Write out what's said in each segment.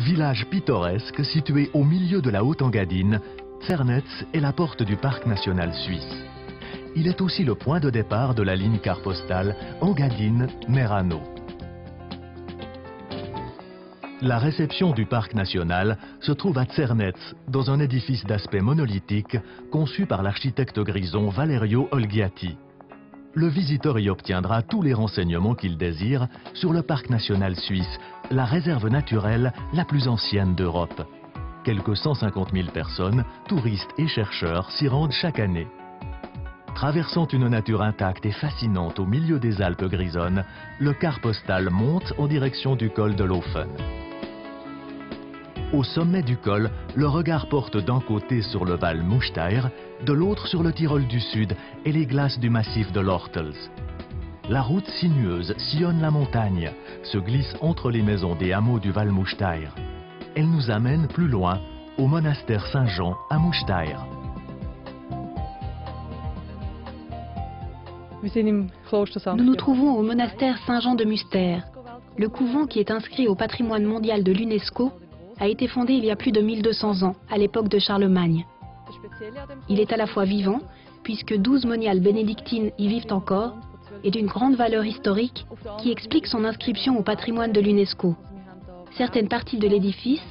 Village pittoresque situé au milieu de la Haute-Engadine, Zernetz est la porte du parc national suisse. Il est aussi le point de départ de la ligne carte postale Engadine-Merano. La réception du parc national se trouve à Zernetz, dans un édifice d'aspect monolithique conçu par l'architecte grison Valerio Olgiati. Le visiteur y obtiendra tous les renseignements qu'il désire sur le parc national suisse, la réserve naturelle la plus ancienne d'Europe. Quelques 150 000 personnes, touristes et chercheurs s'y rendent chaque année. Traversant une nature intacte et fascinante au milieu des Alpes grisonnes, le car postal monte en direction du col de Laufen. Au sommet du col, le regard porte d'un côté sur le Val Mustair, de l'autre sur le Tyrol du Sud et les glaces du massif de l'Ortels. La route sinueuse sillonne la montagne, se glisse entre les maisons des hameaux du Val Mustair. Elle nous amène plus loin, au monastère Saint-Jean à Mustair. Nous nous trouvons au monastère Saint-Jean de Mustair. Le couvent, qui est inscrit au patrimoine mondial de l'UNESCO, a été fondé il y a plus de 1200 ans, à l'époque de Charlemagne. Il est à la fois vivant, puisque 12 moniales bénédictines y vivent encore, et d'une grande valeur historique qui explique son inscription au patrimoine de l'UNESCO. Certaines parties de l'édifice,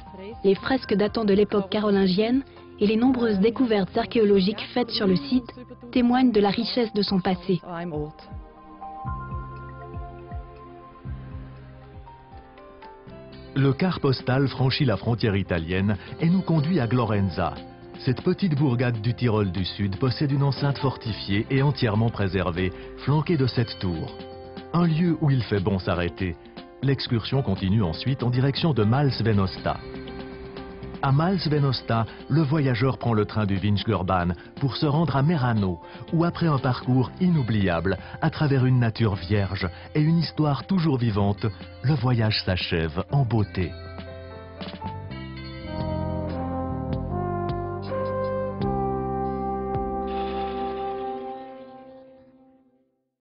les fresques datant de l'époque carolingienne et les nombreuses découvertes archéologiques faites sur le site témoignent de la richesse de son passé. Le car postal franchit la frontière italienne et nous conduit à Glorenza. Cette petite bourgade du Tyrol du Sud possède une enceinte fortifiée et entièrement préservée, flanquée de 7 tours. Un lieu où il fait bon s'arrêter. L'excursion continue ensuite en direction de Mals-Venosta. À Mals-Venosta, le voyageur prend le train du Vinchgurban pour se rendre à Merano, où après un parcours inoubliable, à travers une nature vierge et une histoire toujours vivante, le voyage s'achève en beauté.